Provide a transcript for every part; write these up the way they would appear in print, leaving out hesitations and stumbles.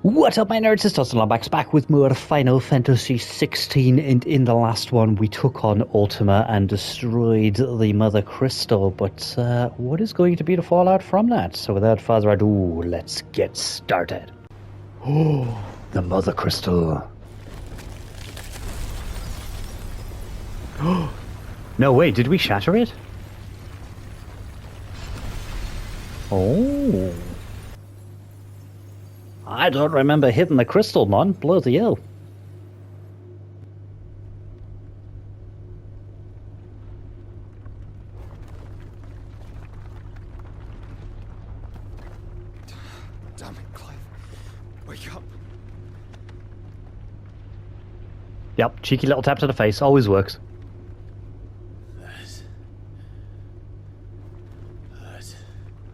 What's up, my nerds? It's ToastedLombax back with more Final Fantasy 16, and in the last one we took on Ultima and destroyed the Mother Crystal, but what is going to be the fallout from that? So without further ado, let's get started. Oh, the Mother Crystal. No, wait, did we shatter it? Oh. I don't remember hitting the crystal, man. Bloody hell. Damn it, Clive. Wake up. Yep, cheeky little tap to the face. Always works.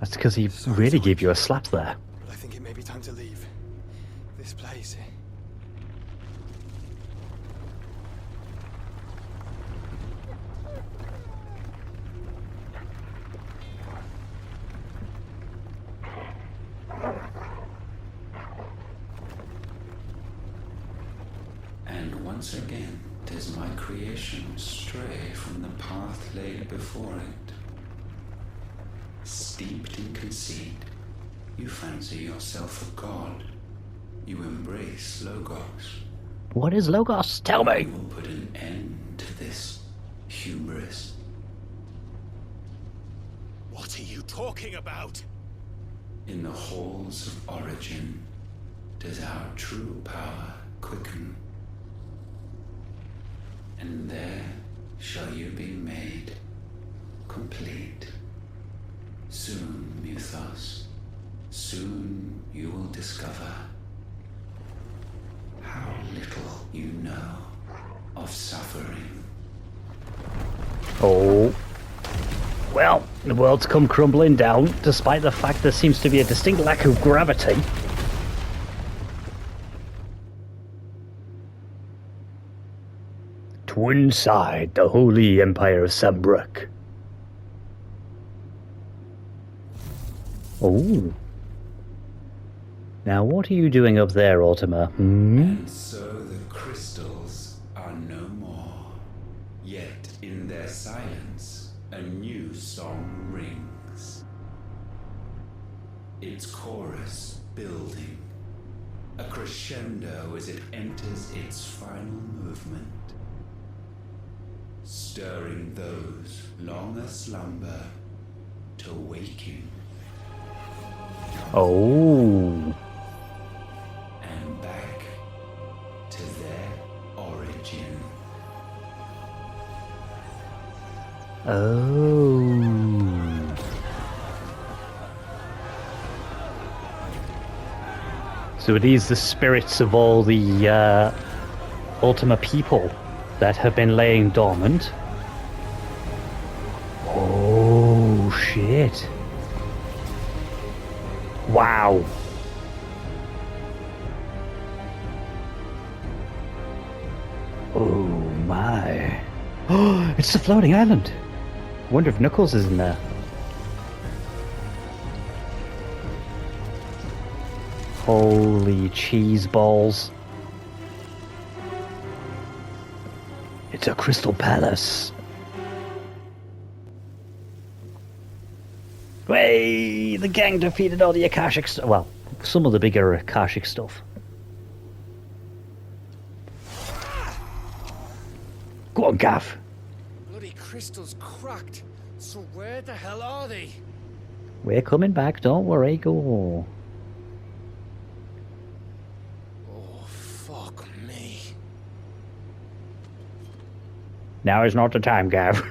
That's because he really gave you a slap there. But I think it may be time to leave this place. And once again, does my creation stray from the path laid before it? Steeped in conceit, you fancy yourself a god. You embrace Logos. What is Logos? Tell me! You will put an end to this hubris. What are you talking about? In the halls of origin, does our true power quicken. And there shall you be made complete. Soon, Muthos, soon you will discover how little you know of suffering. Oh. Well, the world's come crumbling down, despite the fact there seems to be a distinct lack of gravity. To inside the holy empire of Sambruk. Oh. Now what are you doing up there, Ultima? Hmm? And so the crystals are no more. Yet in their silence, a new song rings. Its chorus building, a crescendo as it enters its final movement, stirring those long aslumber to waking. Oh. And back to their origin. Oh. So it is the spirits of all the Ultima people that have been laying dormant. Oh, shit. Wow. Oh my. Oh, it's the floating island. I wonder if Knuckles is in there. Holy cheese balls. It's a crystal palace. Way, the gang defeated all the Akashic stuff. Well, some of the bigger Akashic stuff. Go on, Gav. Bloody crystal's cracked. So where the hell are they? We're coming back, don't worry, go. Oh, fuck me. Now is not the time, Gav.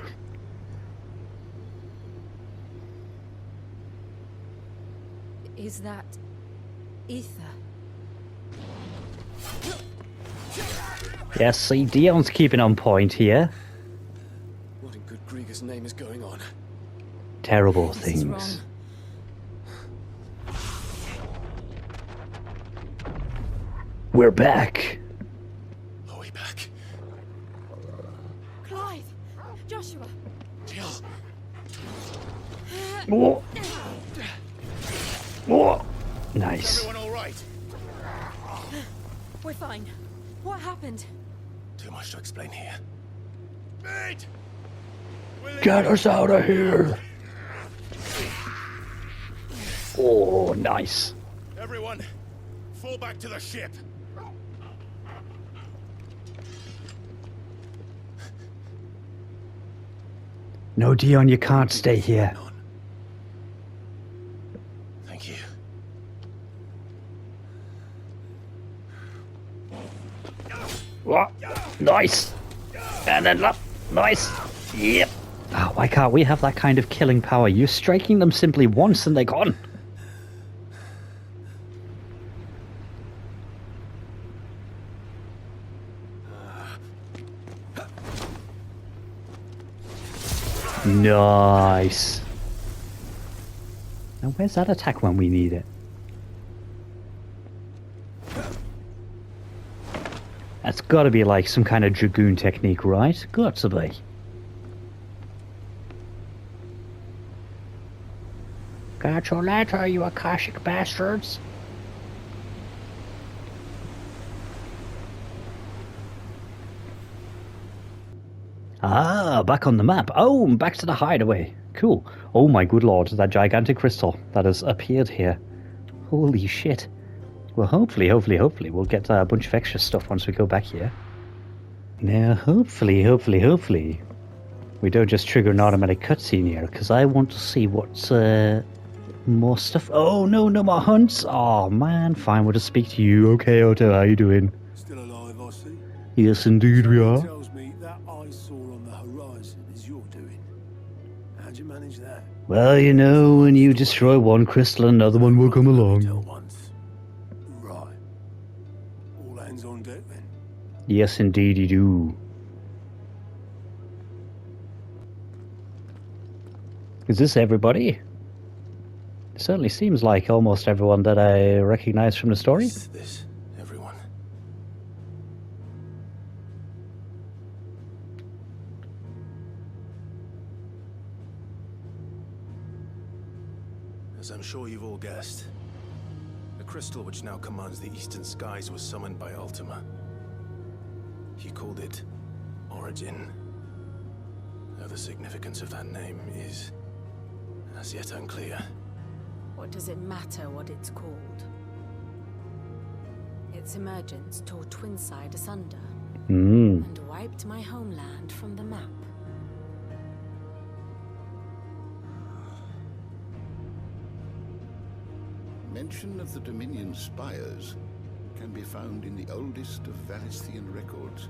Is that ether? Yes, see, Dion's keeping on point here. What in good Grieger's name is going on? Terrible This is things. wrong. We're back. Are we back? Clive! Joshua! Jill! Whoa. Whoa. Nice. Everyone all right? fine. What happened? Too much to explain here. Mate! Get us out of here! Oh, nice. Everyone, fall back to the ship. No, Dion, you can't stay here. Thank you. What? Nice. And then up. Nice. Yep. Oh, why can't we have that kind of killing power? You're striking them simply once and they're gone. Nice. Now where's that attack when we need it? That's gotta be like some kind of dragoon technique, right? Got to be. Catch you later, you Akashic bastards. Ah, back on the map. Oh, back to the hideaway. Cool. Oh my good lord, that gigantic crystal that has appeared here. Holy shit. Well, hopefully, we'll get a bunch of extra stuff once we go back here. Now, hopefully, we don't just trigger an automatic cutscene here, because I want to see what, more stuff. Oh, no more hunts. Oh, man, fine, we'll just speak to you. Okay, Otto, how you doing? Still alive, I see. Yes, indeed we are. Tells me that eyesore on the horizon is your doing. How'd you manage that? Well, you know, when you destroy one crystal, another one will come Tell along. once. Right. All hands on deck then. Yes, indeed you do. Is this everybody? It certainly seems like almost everyone that I recognize from the story. This, everyone. As I'm sure you've all guessed, the crystal which now commands the eastern skies was summoned by Ultima. He called it Origin. Though the significance of that name is as yet unclear. What does it matter what it's called? Its emergence tore Twinside asunder and wiped my homeland from the map. Mention of the Dominion spires can be found in the oldest of Valisthian records.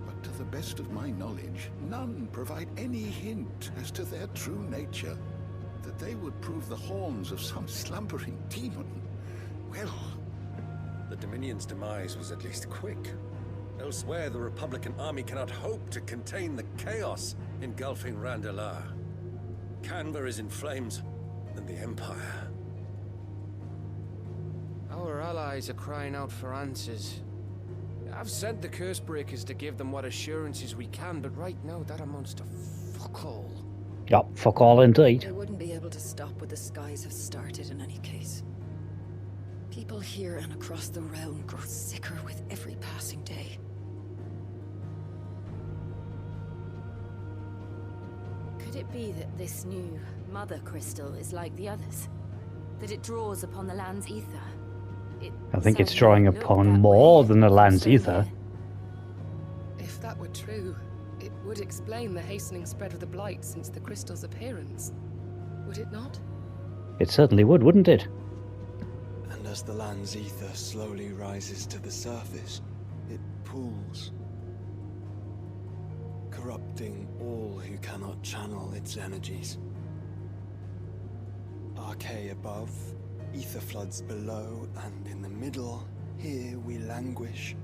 But to the best of my knowledge, none provide any hint as to their true nature. That they would prove the horns of some slumbering demon. Well, the Dominion's demise was at least quick. Elsewhere, the Republican army cannot hope to contain the chaos engulfing Randalar. Canva is in flames, and the Empire. Our allies are crying out for answers. I've sent the curse breakers to give them what assurances we can, but right now that amounts to fuck all. Yup, fuck all indeed. They wouldn't be able to stop what the skies have started in any case. People here and across the realm grow sicker with every passing day. Could it be that this new mother crystal is like the others? That it draws upon the land's ether? I think it's drawing upon more than the land's ether. If that were true, it would explain the hastening spread of the blight since the crystal's appearance. Would it not? It certainly would, wouldn't it? And as the land's ether slowly rises to the surface, it pools, corrupting all who cannot channel its energies. Archay above, ether floods below, and in the middle, here we languish,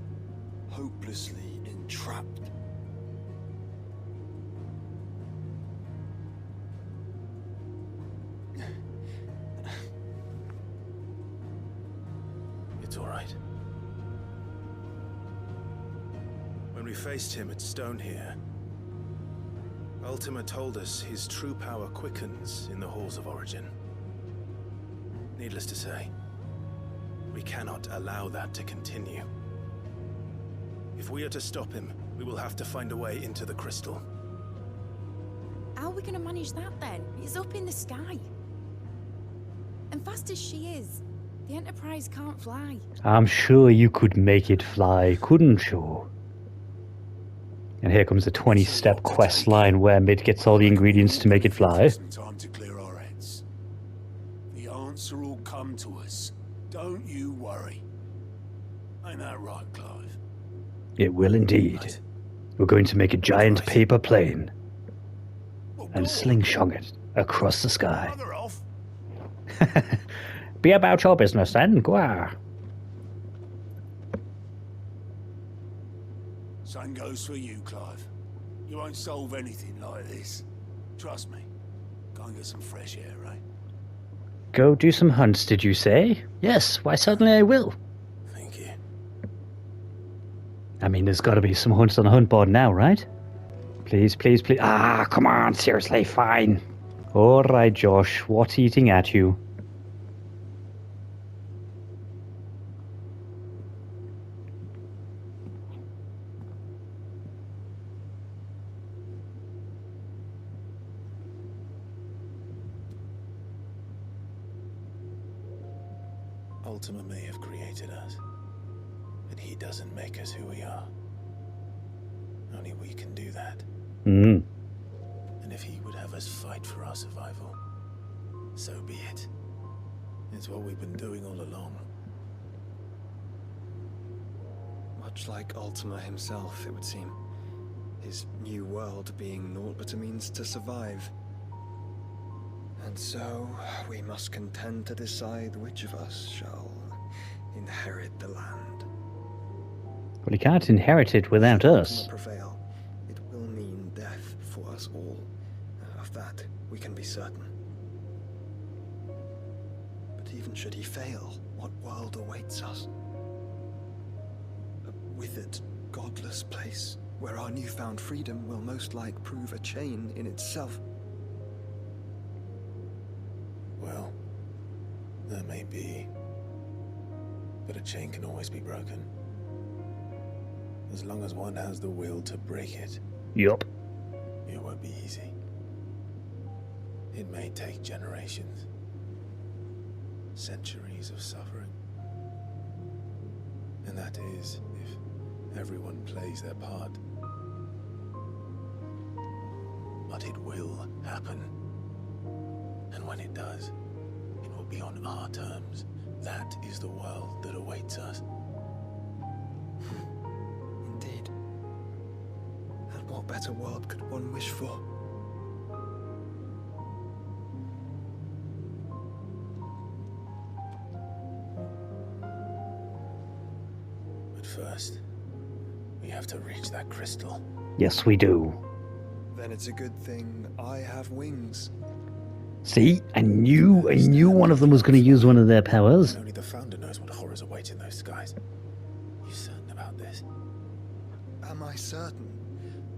hopelessly entrapped. It's all right. When we faced him at Stone here, Ultima told us his true power quickens in the halls of Origin. Needless to say, We cannot allow that to continue. If we are to stop him, we will have to find a way into the crystal. How are we going to manage that then? It's up in the sky. And fast as she is, the Enterprise can't fly. I'm sure you could make it fly, couldn't you? And here comes the 20-step quest line where Mid gets all the ingredients to make it fly. Time to clear our heads. The answer will come to us. Don't you worry. Ain't that right, Clive? It will indeed. We're going to make a giant paper plane and slingshot it across the sky. Be about your business then, go on. Same goes for you, Clive. You won't solve anything like this. Trust me. Go and get some fresh air, eh? Go do some hunts, did you say? Yes, why certainly I will. Thank you. I mean, there's got to be some hunts on the hunt board now, right? Please, please, please. Ah, come on, seriously, fine. Alright, Josh, what's eating at you? Ultima may have created us, but he doesn't make us who we are. Only we can do that. Hmm. And if he would have us fight for our survival, so be it. It's what we've been doing all along. Much like Ultima himself, it would seem. His new world being naught but a means to survive. And so, we must contend to decide which of us shall inherit the land. Well, he can't inherit it without us. If Ultima prevail, it will mean death for us all. Of that, we can be certain. But even should he fail, what world awaits us? A withered, godless place, where our newfound freedom will most like prove a chain in itself. Well, that may be. But a chain can always be broken. As long as one has the will to break it. Yup. It won't be easy. It may take generations. Centuries of suffering. And that is, if everyone plays their part. But it will happen. And when it does, it will be on our terms. That is the world that awaits us. Indeed. And what better world could one wish for? But first, we have to reach that crystal. Yes, we do. Then it's a good thing I have wings. See, I knew one of them was going to use one of their powers. Only the Founder knows what horrors await in those skies. You certain about this? Am I certain?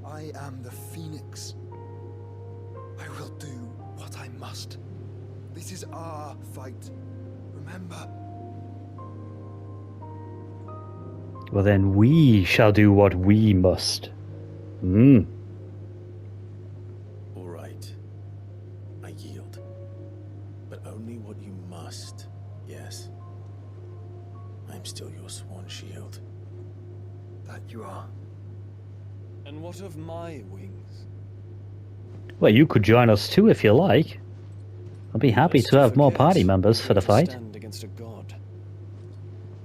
I am the Phoenix. I will do what I must. This is our fight. Remember? Well, then we shall do what we must. Hmm. All right. I yield. But only what you must, yes. I'm still your sworn shield. That you are. And what of my wings? Well, you could join us too if you like. I'll be happy to have more party members for the fight. Stand against a god.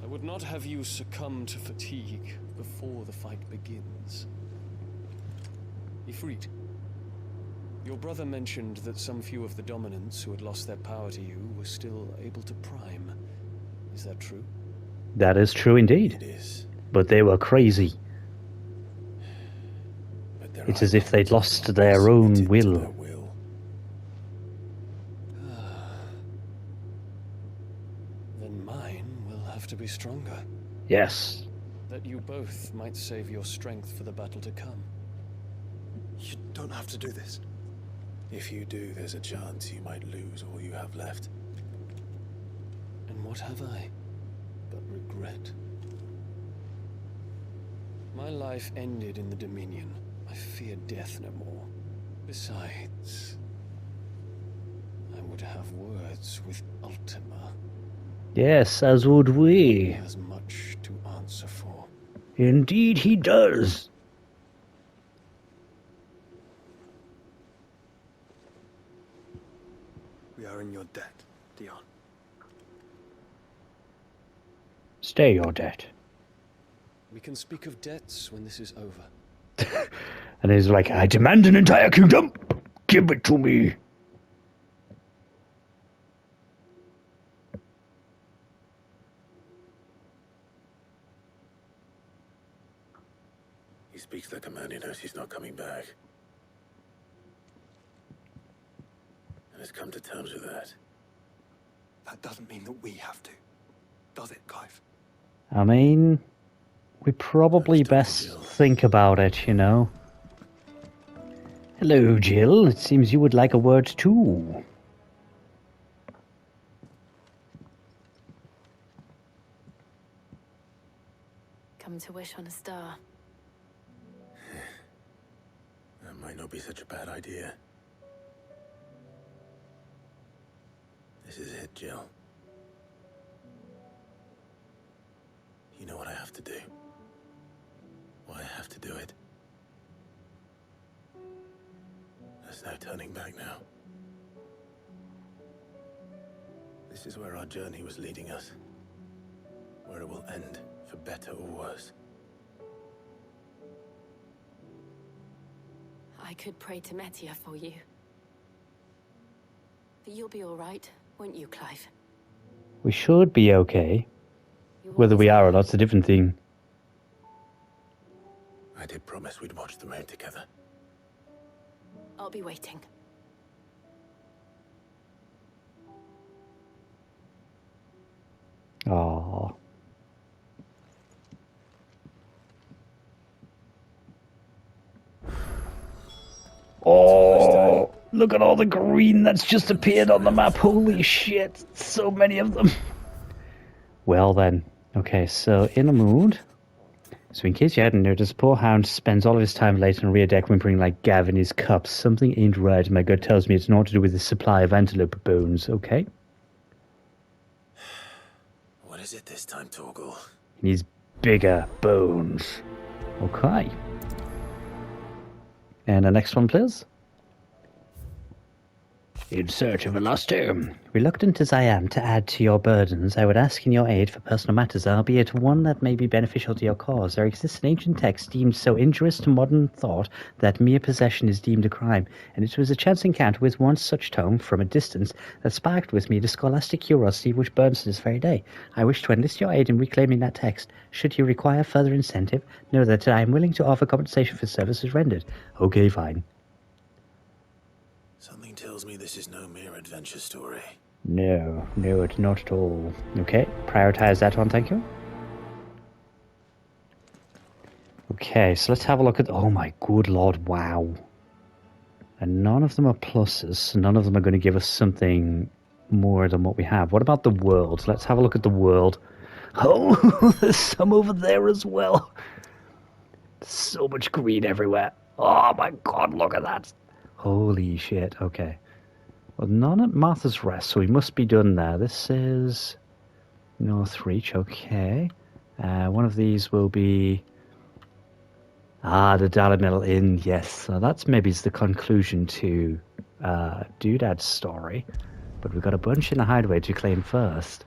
I would not have you succumb to fatigue before the fight begins. Ifrit, your brother mentioned that some few of the dominants who had lost their power to you were still able to prime. Is that true? That is true indeed. It is. But they were crazy. It's as if they'd lost their own will. Then mine will have to be stronger. Yes. That you both might save your strength for the battle to come. You don't have to do this. If you do, there's a chance you might lose all you have left. And what have I? but regret. My life ended in the Dominion. I fear death no more. Besides, I would have words with Ultima. Yes, as would He we. has much to answer for. Indeed he does. We are in your debt, Dion. Stay your debt. We can speak of debts when this is over. And he's like, I demand an entire kingdom. Give it to me. He speaks like a man who knows he's not coming back. And has come to terms with that. That doesn't mean that we have to, does it, Clive? I mean, we probably best think about it, you know. Hello, Jill. It seems you would like a word too. Come to wish on a star. That might not be such a bad idea. This is it, Jill. You know what I have to do. Why I have to do it. There's no turning back now. This is where our journey was leading us. Where it will end, for better or worse. I could pray to Metia for you. But you'll be all right, won't you, Clive? We should be okay. Whether we are or not's a different thing. I did promise we'd watch the moon together. I'll be waiting. Aww. Oh, look at all the green that's just appeared on the map. Holy shit, so many of them. Well then, okay, so in a mood. So in case you hadn't noticed, poor Hound spends all of his time late on rear deck whimpering like Gav in his cups. Something ain't right. My gut tells me it's not to do with the supply of antelope bones, okay? What is it this time, Torgal? He needs bigger bones. Okay. And the next one, please. In search of a lost home. Reluctant as I am to add to your burdens, I would ask in your aid for personal matters, albeit one that may be beneficial to your cause. There exists an ancient text deemed so injurious to modern thought that mere possession is deemed a crime, and it was a chance encounter with one such tome from a distance that sparked with me the scholastic curiosity which burns to this very day. I wish to enlist your aid in reclaiming that text. Should you require further incentive, know that I am willing to offer compensation for services rendered. Okay, fine. Something tells me this is no mere adventure story. No, it's not at all. Okay, prioritize that one, thank you. Okay, so let's have a look at... Oh my good lord, wow. And none of them are pluses, so none of them are going to give us something more than what we have. What about the world? Let's have a look at the world. Oh, there's some over there as well. So much green everywhere. Oh my god, look at that. Holy shit, okay. Well, none at Martha's Rest, so we must be done there. This is Northreach, okay. One of these will be... the Dalamil Inn, yes. So that's maybe the conclusion to Doodad's story. But we've got a bunch in the hideaway to claim first.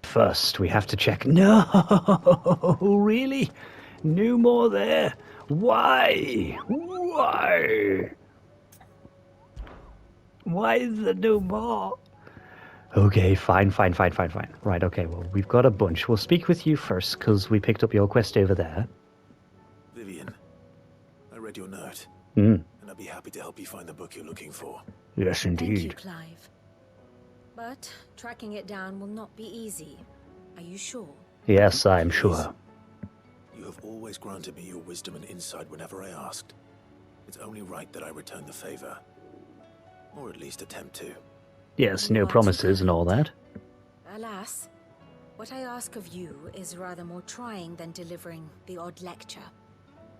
First, we have to check... No! Really? No more there? Why? Why? Why is there no more? Okay, fine. Right, okay, well, we've got a bunch. We'll speak with you first, because we picked up your quest over there. Vivian, I read your note. And I'd be happy to help you find the book you're looking for. Yes, indeed. Thank you, Clive. But tracking it down will not be easy. Are you sure? Yes, I'm sure. You have always granted me your wisdom and insight whenever I asked. It's only right that I return the favor. Or at least attempt to. Yes, no promises and all that. Alas, What I ask of you is rather more trying than delivering the odd lecture.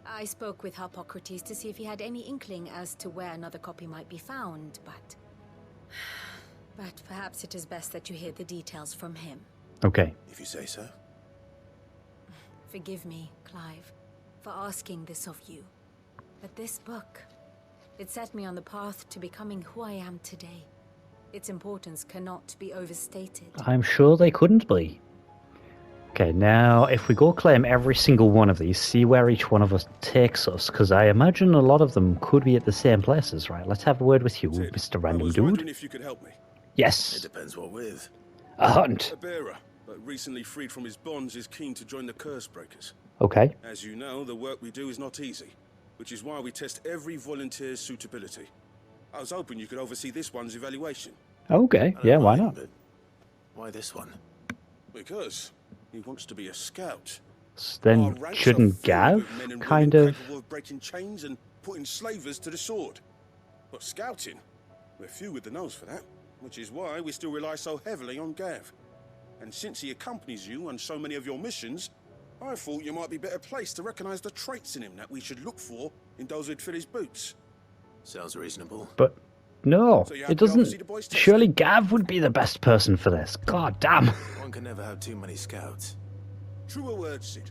I spoke with Harpocrates to see if he had any inkling as to where another copy might be found, but perhaps it is best that you hear the details from him. Okay. If you say so. Forgive me, Clive, for asking this of you. But this book, it set me on the path to becoming who I am today. Its importance cannot be overstated. I'm sure they couldn't be. Okay, now if we go claim every single one of these, see where each one of us takes us, because I imagine a lot of them could be at the same places, right? Let's have a word with you, Mr. Random I was Dude. wondering if you could help me. Yes. It depends what with. A hunt. A bearer, but recently freed from his bonds, is keen to join the Curse Breakers. Okay. As you know, the work we do is not easy, which is why we test every volunteer's suitability. I was hoping you could oversee this one's evaluation. Okay, yeah, why not? But why this one? Because he wants to be a scout. Then Our ranks are shouldn't filled Gav with men and kind women of... capable of breaking chains and putting slavers to the sword. But scouting, we're few with the nose for that, which is why we still rely so heavily on Gav. And since he accompanies you on so many of your missions, I thought you might be better placed to recognize the traits in him that we should look for in those who'd fill his boots. Sounds reasonable. But no, So you have it to oversee doesn't... the boys' test? Surely Gav would be the best person for this. God damn. One can never have too many scouts. Truer words, Sid.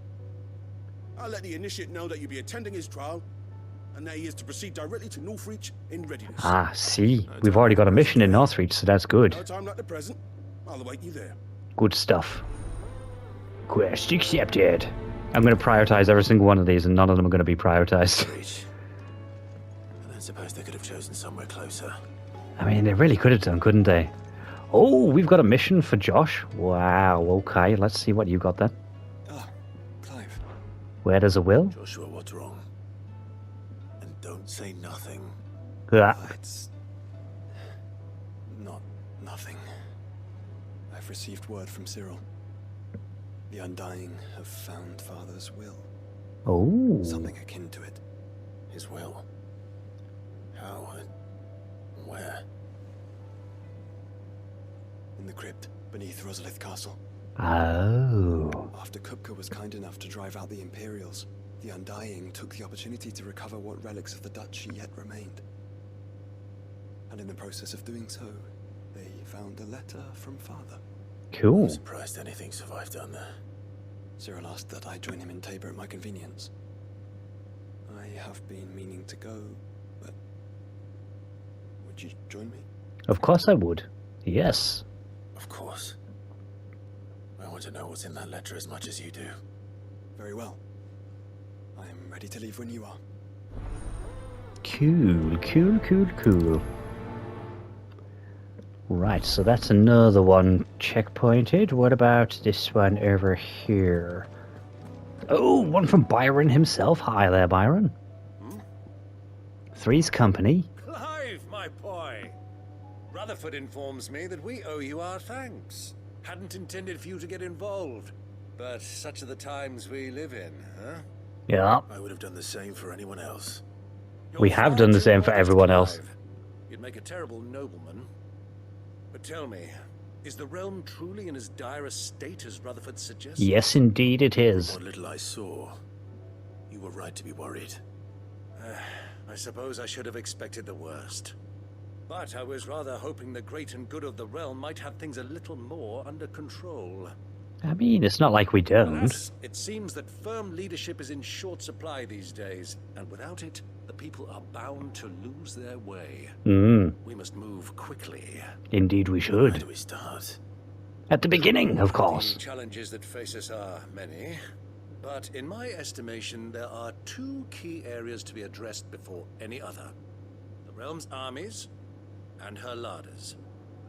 I'll let the initiate know that you'll be attending his trial, and that he is to proceed directly to Northreach in readiness. Ah, see. We've already got a mission in Northreach, so that's good. No time like the present. I'll await you there. Good stuff. Quest accepted. I'm going to prioritize every single one of these, and none of them are going to be prioritized. I don't suppose they could have chosen somewhere closer. I mean, they really could have done, couldn't they? Oh, we've got a mission for Josh. Wow, okay. Let's see what you got then. Ah, Clive. Where there's a will? Joshua, what's wrong? And don't say nothing. It's not nothing. I've received word from Cyril. The Undying have found Father's will. Oh. Something akin to it. His will. How and where? In the crypt beneath Rosalith Castle. Oh. After Kupka was kind enough to drive out the Imperials, the Undying took the opportunity to recover what relics of the Duchy yet remained. And in the process of doing so, they found a letter from Father. Cool. I'm surprised anything survived down there. Cyril asked that I join him in Tabor at my convenience. I have been meaning to go, but would you join me? Of course I would. Yes. Of course. I want to know what's in that letter as much as you do. Very well. I am ready to leave when you are. Cool, cool, cool, cool. Right, so that's another one checkpointed. What about this one over here? Oh, one from Byron himself. Hi there, Byron. Three's Company. Clive, my boy! Rutherford informs me that we owe you our thanks. Hadn't intended for you to get involved, but such are the times we live in, huh? Yeah. I would have done the same for anyone else. We have done the same for everyone else. You'd make a terrible nobleman. But tell me, is the realm truly in as dire a state as Rutherford suggests? Yes, indeed it is. What little I saw, you were right to be worried. I suppose I should have expected the worst. But I was rather hoping the great and good of the realm might have things a little more under control. I mean, it's not like we don't. Alas, it seems that firm leadership is in short supply these days, and without it, the people are bound to lose their way. We must move quickly. Indeed we should. Where do we start? At the beginning, of course. The challenges that face us are many, but in my estimation, there are two key areas to be addressed before any other. The realm's armies and her larders.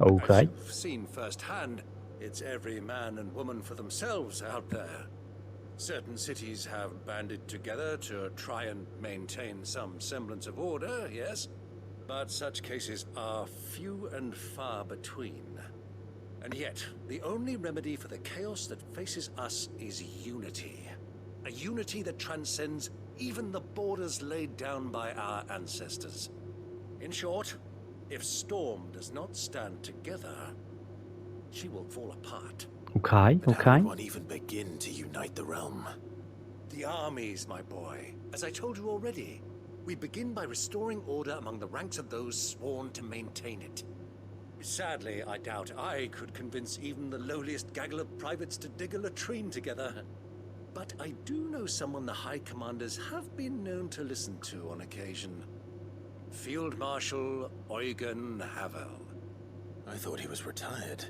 Okay. As you've seen firsthand, it's every man and woman for themselves out there. Certain cities have banded together to try and maintain some semblance of order, yes, but such cases are few and far between. And yet, the only remedy for the chaos that faces us is unity. A unity that transcends even the borders laid down by our ancestors. In short, if Storm does not stand together, she will fall apart. Okay, But how okay. would one even begin to unite the realm? The armies, my boy. As I told you already, we begin by restoring order among the ranks of those sworn to maintain it. Sadly, I doubt I could convince even the lowliest gaggle of privates to dig a latrine together. But I do know someone the High Commanders have been known to listen to on occasion. Field Marshal Eugen Havel. I thought he was retired.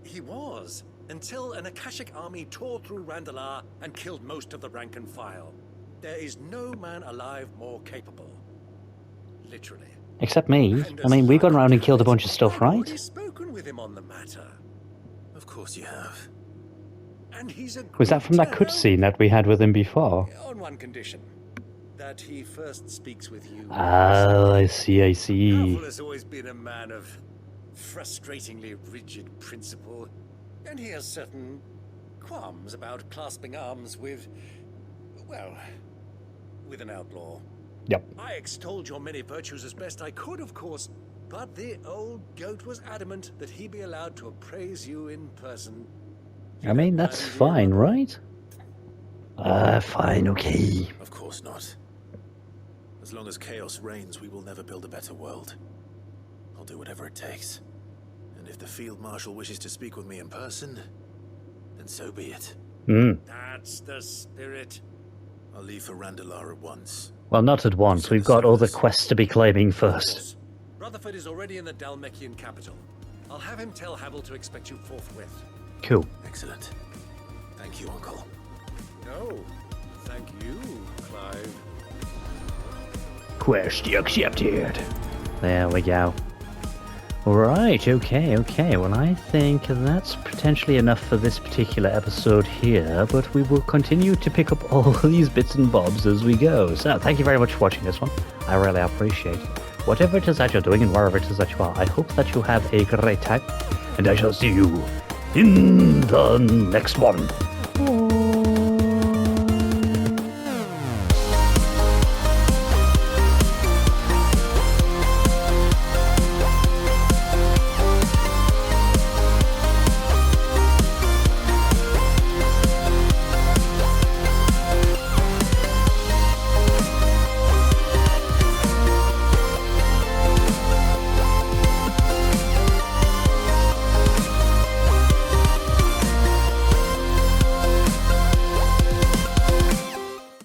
He was, until an Akashic army tore through Randalar and killed most of the rank and file. There is no man alive more capable. Literally. Except me. I mean, we've gone around and killed a bunch of stuff, I've right? already spoken with him on the matter. Of course you have. And he's a Was that from that cutscene that we had with him before? on one condition. That he first speaks with you. Oh, I see, I see. Havel has always been a man of frustratingly rigid principle. And he has certain qualms about clasping arms with, well, with an outlaw. Yep. I extolled your many virtues as best I could, of course, but the old goat was adamant that he be allowed to appraise you in person. I mean, that's fine, right? Fine, okay. Of course not. As long as chaos reigns, we will never build a better world. I'll do whatever it takes. And if the Field Marshal wishes to speak with me in person, then so be it. That's the spirit. I'll leave for Randalar at once. Well, not at once. We've got other quests to be claiming first. Rutherford is already in the Dalmekian capital. I'll have him tell Havel to expect you forthwith. Cool. Excellent. Thank you, Uncle. No, thank you, Clive. Quest accepted. There we go. Right, okay. Well, I think that's potentially enough for this particular episode here, but we will continue to pick up all these bits and bobs as we go. So, thank you very much for watching this one. I really appreciate it. Whatever it is that you're doing and wherever it is that you are, I hope that you have a great time, and I shall see you in the next one.